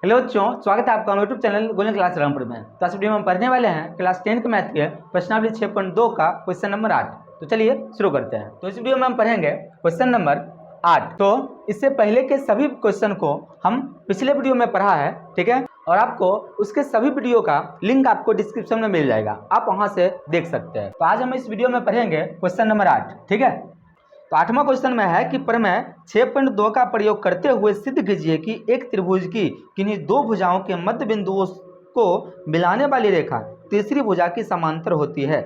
Hello बच्चों, स्वागत है आपका YouTube channel golden class Rampur में। तो आज वीडियो में हम पढ़ने वाले हैं क्लास 10 के मैथ के प्रश्नावली 6.2 का क्वेश्चन नंबर 8। तो चलिए शुरू करते हैं। तो इस वीडियो में हम पढ़ेंगे क्वेश्चन नंबर 8। तो इससे पहले के सभी क्वेश्चन को हम पिछले वीडियो में पढ़ा है, ठीक है, और आपको उसके सभी वीडियो का लिंक आपको डिस्क्रिप्शन में मिल जाएगा, आप वहां से देख सकते हैं। तो आज हम इस वीडियो में पढ़ेंगे क्वेश्चन नंबर 8, ठीक है। तो 8वां क्वेश्चन में है कि प्रमेय 6.2 का प्रयोग करते हुए सिद्ध कीजिए कि एक त्रिभुज की किन्हीं दो भुजाओं के मध्य बिंदुओं को मिलाने वाली रेखा तीसरी भुजा की समांतर होती है।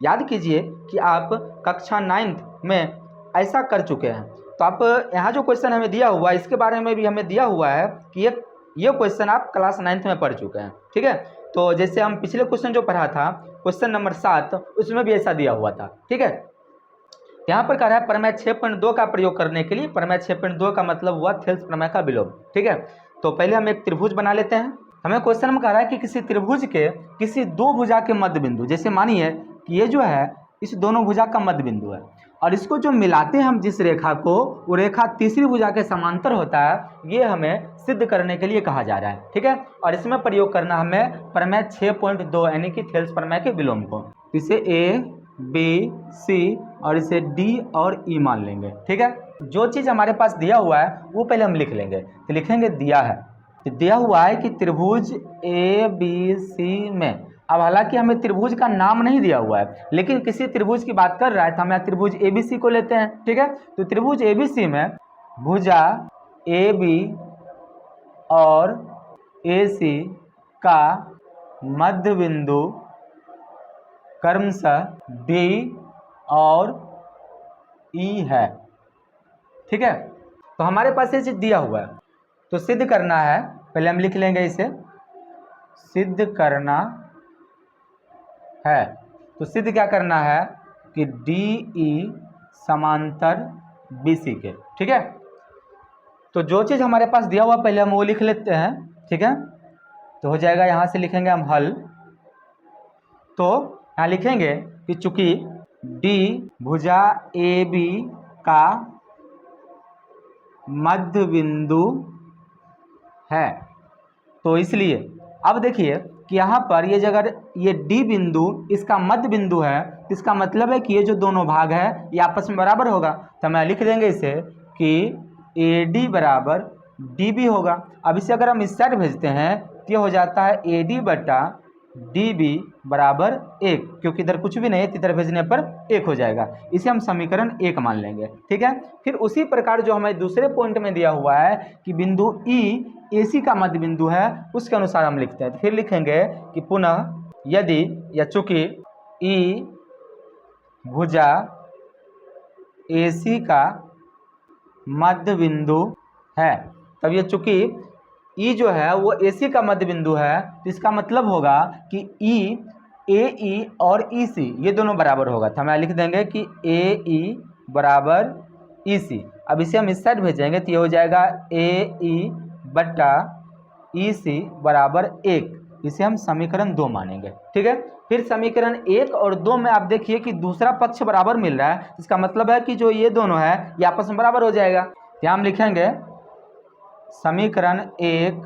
याद कीजिए कि आप कक्षा 9th में ऐसा कर चुके हैं। तो आप यहाँ जो क्वेश्चन हमें दिया हुआ है इसके बारे में भी हमें दिया हुआ है कि ये क्वेश्चन आप क्लास 9th में पढ़ चुके हैं, ठीक है। तो जैसे हम पिछले क्वेश्चन जो पढ़ा था क्वेश्चन नंबर 7, उसमें भी ऐसा दिया हुआ था, ठीक है। यहाँ पर कह रहा है प्रमेय 6.2 का प्रयोग करने के लिए। प्रमेय 6.2 का मतलब हुआ थेल्स प्रमेय का विलोम, ठीक है। तो पहले हम एक त्रिभुज बना लेते हैं। हमें क्वेश्चन में कह रहा है कि किसी त्रिभुज के किसी दो भुजा के मध्य बिंदु, जैसे मानिए कि ये जो है इस दोनों भुजा का मध्य बिंदु है, और इसको जो मिलाते हैं हम जिस रेखा को, वो रेखा तीसरी भुजा के समांतर होता है। ये हमें सिद्ध करने के लिए कहा जा रहा है, ठीक है। और इसमें प्रयोग करना हमें प्रमेय 6.2 यानी कि थेल्स प्रमेय के विलोम को। इसे ए बी सी और इसे डी और ई मान लेंगे, ठीक है। जो चीज़ हमारे पास दिया हुआ है वो पहले हम लिख लेंगे। तो लिखेंगे दिया है, तो दिया हुआ है कि त्रिभुज ए बी सी में, अब हालांकि हमें त्रिभुज का नाम नहीं दिया हुआ है, लेकिन किसी त्रिभुज की बात कर रहा है तो हम यहाँ त्रिभुज ए बी सी को लेते हैं, ठीक है। तो त्रिभुज ए बी सी में भुजा ए बी और ए सी का मध्य बिंदु क्रमशः डी और ई है, ठीक है। तो हमारे पास ये चीज दिया हुआ है, तो सिद्ध करना है। पहले हम लिख लेंगे इसे, सिद्ध करना है। तो सिद्ध क्या करना है कि डी ई समांतर बी सी के, ठीक है। तो जो चीज हमारे पास दिया हुआ पहले हम वो लिख लेते हैं, ठीक है। तो हो जाएगा, यहां से लिखेंगे हम हल। तो यहाँ लिखेंगे कि चूंकि डी भुजा ए बी का मध्य बिंदु है, तो इसलिए अब देखिए कि यहाँ पर ये जगह ये डी बिंदु इसका मध्य बिंदु है, तो इसका मतलब है कि ये जो दोनों भाग है ये आपस में बराबर होगा। तो मैं लिख देंगे इसे कि ए डी बराबर डी बी होगा। अब इसे अगर हम इस साइड भेजते हैं तो ये हो जाता है ए डी बटा डी बी बराबर 1, क्योंकि इधर कुछ भी नहीं है तो इधर भेजने पर 1 हो जाएगा। इसे हम समीकरण 1 मान लेंगे, ठीक है। फिर उसी प्रकार जो हमें दूसरे पॉइंट में दिया हुआ है कि बिंदु ई ए सी का मध्य बिंदु है, उसके अनुसार हम लिखते हैं। तो फिर लिखेंगे कि पुनः यदि या चूंकि ई भुजा ए सी का मध्य बिंदु है, तब ये चूंकि ई जो है वो ए सी का मध्य बिंदु है, तो इसका मतलब होगा कि ई ए ई और ई सी ये दोनों बराबर होगा। तो हम लिख देंगे कि ए ई बराबर ई सी। अब इसे हम इस साइड भेजेंगे तो ये हो जाएगा ए ई बटा ई सी बराबर 1। इसे हम समीकरण 2 मानेंगे, ठीक है। फिर समीकरण 1 और 2 में आप देखिए कि दूसरा पक्ष बराबर मिल रहा है, इसका मतलब है कि जो ये दोनों है ये आपस में बराबर हो जाएगा। यहाँ हम लिखेंगे समीकरण 1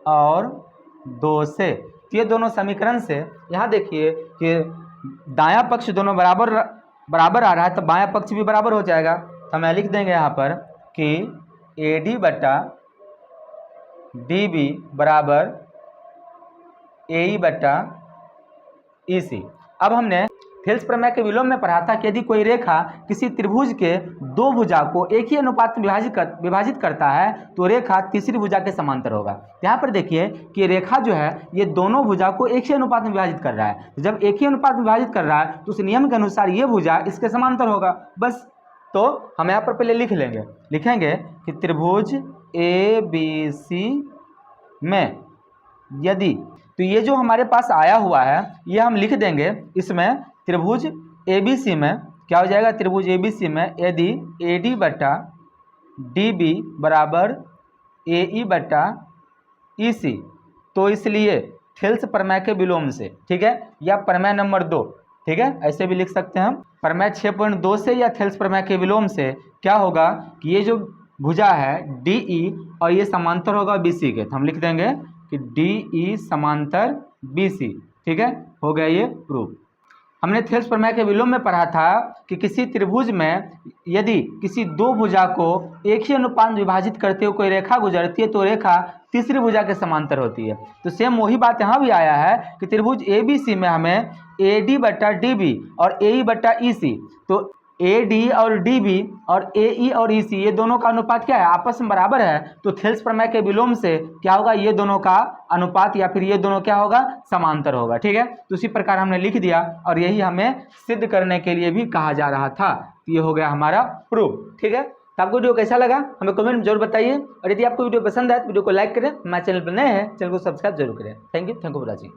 और 2 से, तो ये दोनों समीकरण से यहाँ देखिए कि दायां पक्ष दोनों बराबर आ रहा है, तो बायां पक्ष भी बराबर हो जाएगा। तो हम लिख देंगे यहाँ पर कि ए डी बटा डी बी बराबर ए ई बटा ई सी। अब हमने थेल्स प्रमेय के विलोम में पढ़ा था कि यदि कोई रेखा किसी त्रिभुज के दो भुजा को एक ही अनुपात में विभाजित करता है तो रेखा तीसरी भुजा के समांतर होगा। यहाँ पर देखिए कि रेखा जो है ये दोनों भुजा को एक ही अनुपात में विभाजित कर रहा है। जब एक ही अनुपात में विभाजित कर रहा है तो उस नियम के अनुसार ये भुजा इसके समांतर होगा, बस। तो हम यहाँ पर पहले लिख लेंगे, लिखेंगे कि त्रिभुज ए बी सी में यदि, तो ये जो हमारे पास आया हुआ है ये हम लिख देंगे इसमें त्रिभुज ए बी सी में क्या हो जाएगा, त्रिभुज ए बी सी में यदि ए डी बटा डी बी बराबर ए ई बटा ई सी, तो इसलिए थेल्स प्रमेय के विलोम से, ठीक है, या प्रमेय नंबर 2, ठीक है, ऐसे भी लिख सकते हैं हम। प्रमेय 6.2 से या थेल्स प्रमेय के विलोम से क्या होगा कि ये जो भुजा है डी ई और ये समांतर होगा बी सी के, तो हम लिख देंगे कि डी ई समांतर बी सी। ठीक है, हो गया ये प्रूफ। हमने थेल्स प्रमेय के विलोम में पढ़ा था कि किसी त्रिभुज में यदि किसी दो भुजा को एक ही अनुपात में विभाजित करते हुए कोई रेखा गुजरती है तो रेखा तीसरी भुजा के समांतर होती है। तो सेम वही बात यहाँ भी आया है कि त्रिभुज ए बी सी में हमें ए डी बटा डी बी और ए ई बटा ई सी, तो ए डी और डी बी और ए ई और ई सी ये दोनों का अनुपात क्या है, आपस में बराबर है। तो थेल्स प्रमेय के विलोम से क्या होगा, ये दोनों का अनुपात या फिर ये दोनों क्या होगा, समांतर होगा। ठीक है, तो उसी प्रकार हमने लिख दिया और यही हमें सिद्ध करने के लिए भी कहा जा रहा था। तो ये हो गया हमारा प्रूफ। ठीक है, तो आपको वीडियो कैसा लगा हमें कमेंट में जरूर बताइए, और यदि आपको वीडियो पसंद आए तो वीडियो को लाइक करें, हमारे चैनल पर नए हैं चैनल को सब्सक्राइब जरूर करें। Thank you for watching.